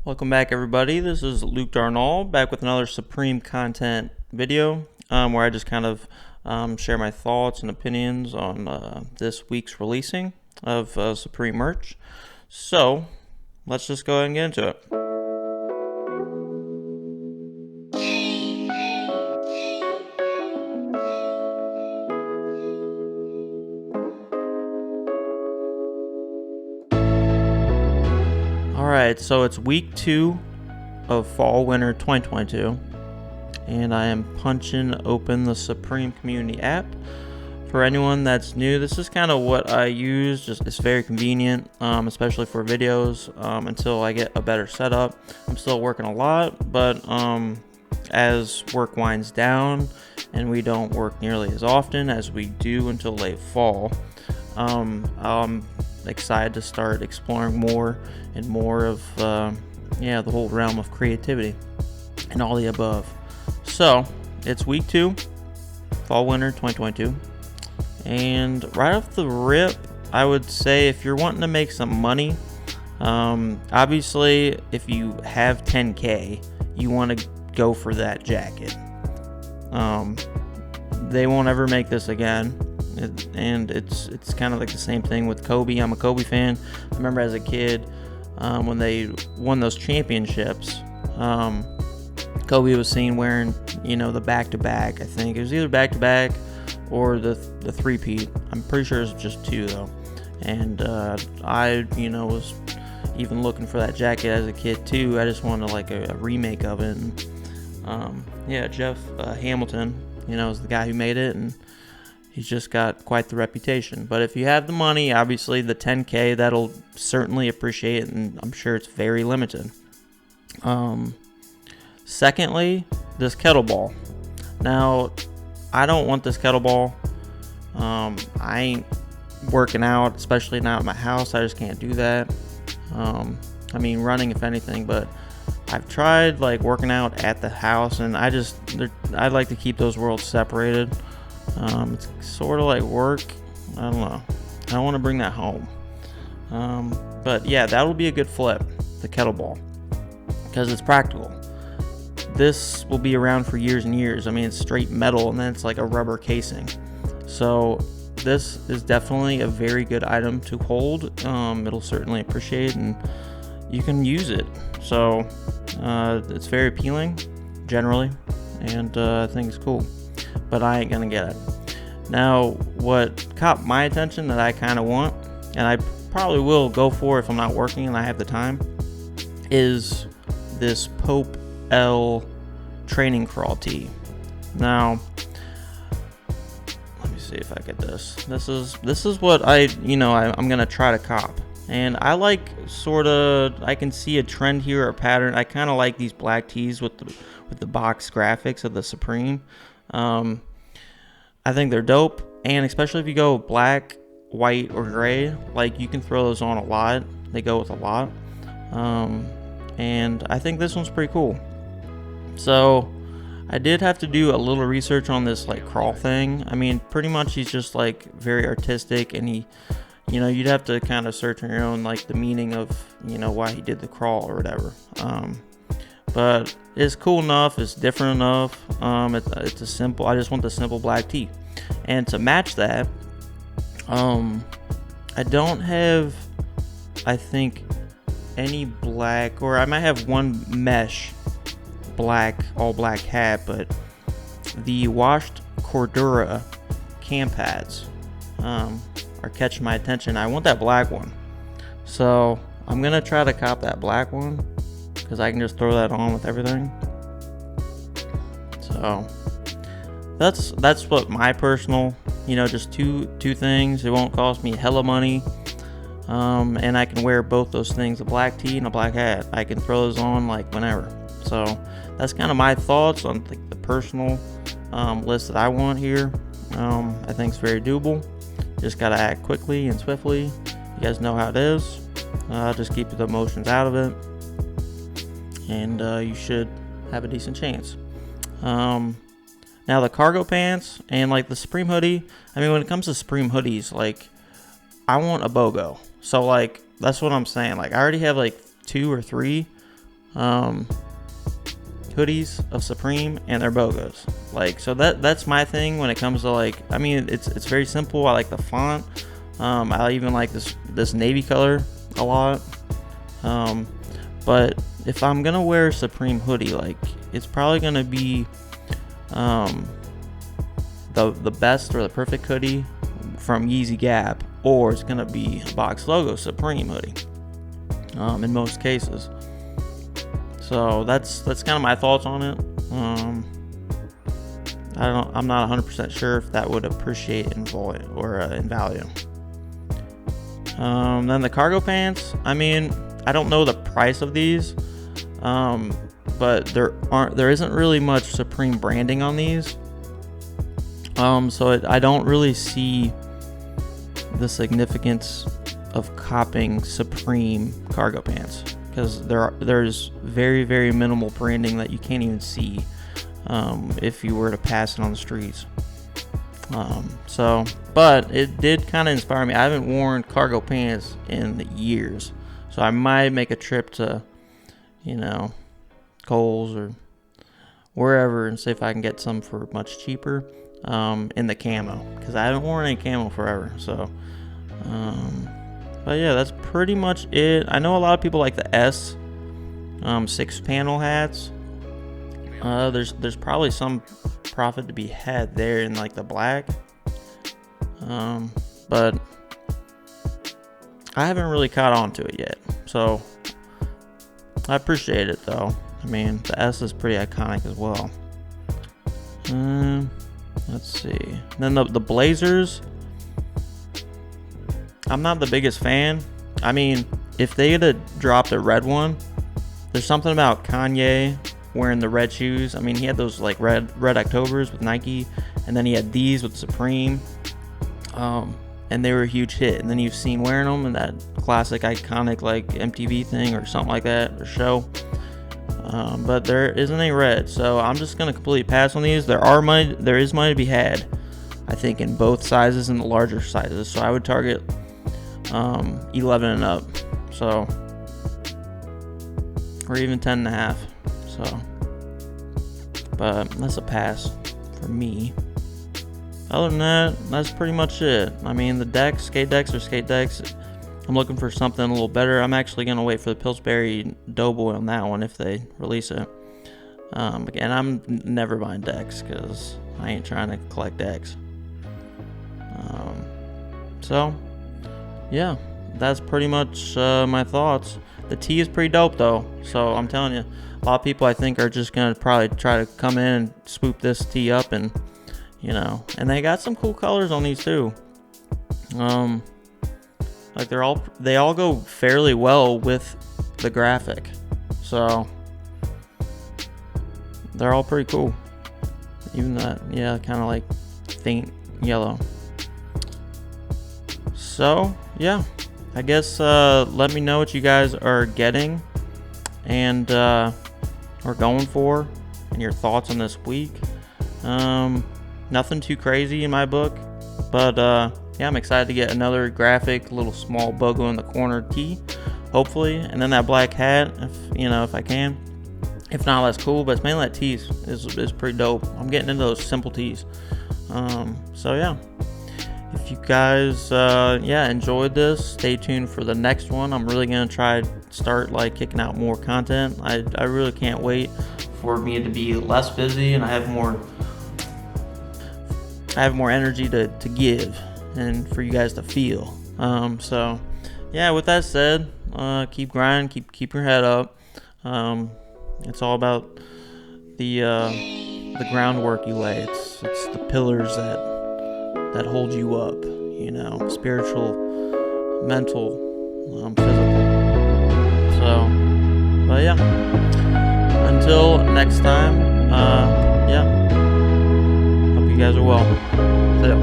Welcome back, everybody. This is Luke Darnall back with another Supreme content video where I just kind of share my thoughts and opinions on this week's releasing of Supreme merch. So let's just go ahead and get into it. Alright, so it's week 2 of fall-winter 2022, and I am punching open the Supreme Community app. For anyone that's new, this is kind of what I use. It's very convenient, especially for videos, until I get a better setup. I'm still working a lot, but as work winds down and we don't work nearly as often as we do until late fall, I'm excited to start exploring more and more of the whole realm of creativity and all the above. So it's week 2, fall winter 2022, and right off the rip, I would say if you're wanting to make some money, obviously if you have 10k, you want to go for that jacket. They won't ever make this again. And it's kind of like the same thing with Kobe. I'm a Kobe fan. I remember as a kid when they won those championships, Kobe was seen wearing, the back-to-back. I think it was either back-to-back or the three-peat. I'm pretty sure it was just 2 though. And I was even looking for that jacket as a kid too. I just wanted like a remake of it. And, Jeff Hamilton, is the guy who made it, and he's just got quite the reputation. But if you have the money, obviously the 10k, that'll certainly appreciate it, and I'm sure it's very limited. Secondly, this kettleball. Now, I don't want this kettleball. I ain't working out, especially not at my house. I just can't do that. Running if anything, but I've tried like working out at the house, and I'd like to keep those worlds separated. It's sort of like work. I don't know. I don't want to bring that home. But yeah, that'll be a good flip, the kettleball, because it's practical. This will be around for years and years. It's straight metal, and then it's like a rubber casing. So this is definitely a very good item to hold. It'll certainly appreciate, and you can use it. So it's very appealing, generally, and I think it's cool. But I ain't gonna get it. Now, what caught my attention that I kind of want, and I probably will go for if I'm not working and I have the time, is this Pope L training crawl tee. Now, let me see if I get this. This is what I'm gonna try to cop, and I like I can see a trend here, a pattern. I kind of like these black tees with the box graphics of the Supreme. I think they're dope, and especially if you go black, white, or gray, like you can throw those on a lot. They go with a lot, and I think this one's pretty cool. So I did have to do a little research on this like crawl thing. Pretty much he's just like very artistic, and he, you'd have to kind of search on your own like the meaning of why he did the crawl or whatever. But it's cool enough, it's different enough. It's a simple, I just want the simple black tee. And to match that, I don't have, I think, any black, or I might have one mesh black, all black hat, but the washed Cordura cam pads are catching my attention. I want that black one. So I'm going to try to cop that black one, because I can just throw that on with everything. So that's what my personal, just two things. It won't cost me hella money, and I can wear both those things, a black tee and a black hat. I can throw those on like whenever. So that's kind of my thoughts on the personal list that I want here. I think it's very doable. Just gotta act quickly and swiftly. You guys know how it is. Just keep the emotions out of it, and you should have a decent chance. Now the cargo pants and like the Supreme hoodie, when it comes to Supreme hoodies, like I want a BOGO. So like that's what I'm saying. Like I already have like 2 or 3 hoodies of Supreme and their BOGOs. Like, so that's my thing when it comes to, like, I mean, it's very simple. I like the font. I even like this navy color a lot. But if I'm gonna wear a Supreme hoodie, like, it's probably gonna be the best or the perfect hoodie from Yeezy Gap, or it's gonna be a box logo Supreme hoodie. In most cases. So that's kind of my thoughts on it. I'm not 100% sure if that would appreciate in volume or in value. Then the cargo pants. I mean, I don't know the price of these, but there isn't really much Supreme branding on these. So I don't really see the significance of copping Supreme cargo pants, because there's very, very minimal branding that you can't even see if you were to pass it on the streets. But it did kind of inspire me. I haven't worn cargo pants in years, so I might make a trip to, Kohl's or wherever and see if I can get some for much cheaper in the camo, because I haven't worn any camo forever. So but yeah, that's pretty much it. I know a lot of people like the S 6-panel hats. There's probably some profit to be had there in like the black. But I haven't really caught on to it yet. So I appreciate it though. I mean, the S is pretty iconic as well. Let's see. Then the Blazers. I'm not the biggest fan. I mean, if they had dropped a red one, there's something about Kanye wearing the red shoes. I mean, he had those like red Octobers with Nike, and then he had these with Supreme, and they were a huge hit. And then you've seen wearing them in that classic, iconic like MTV thing or something like that, or show. But there isn't any red, so I'm just gonna completely pass on these. There is money to be had, I think, in both sizes and the larger sizes. So I would target 11 and up, so, or even 10 and a half. So, but that's a pass for me. Other than that, that's pretty much it. I mean, the decks, skate decks are skate decks. I'm looking for something a little better. I'm actually gonna wait for the Pillsbury Doughboy on that one if they release it. Again, I'm never buying decks because I ain't trying to collect decks. So yeah, that's pretty much my thoughts. The tee is pretty dope though, so I'm telling you, a lot of people I think are just gonna probably try to come in and swoop this tee up, and and they got some cool colors on these too. Like they all go fairly well with the graphic, so they're all pretty cool. Even that, yeah, kind of like faint yellow. So yeah, I guess let me know what you guys are getting and are going for, and your thoughts on this week. Nothing too crazy in my book, but yeah, I'm excited to get another graphic, little small BOGO in the corner tee, hopefully, and then that black hat, if I can. If not, that's cool, but it's mainly that tees is pretty dope. I'm getting into those simple tees. So yeah, if you guys enjoyed this, stay tuned for the next one. I'm really gonna try to start like kicking out more content. I really can't wait for me to be less busy and I have more energy to give and for you guys to feel. So yeah, with that said, keep grinding, keep your head up. It's all about the groundwork you lay. It's the pillars that hold you up, spiritual, mental, physical. So, but yeah, until next time, hope you guys are well. See ya.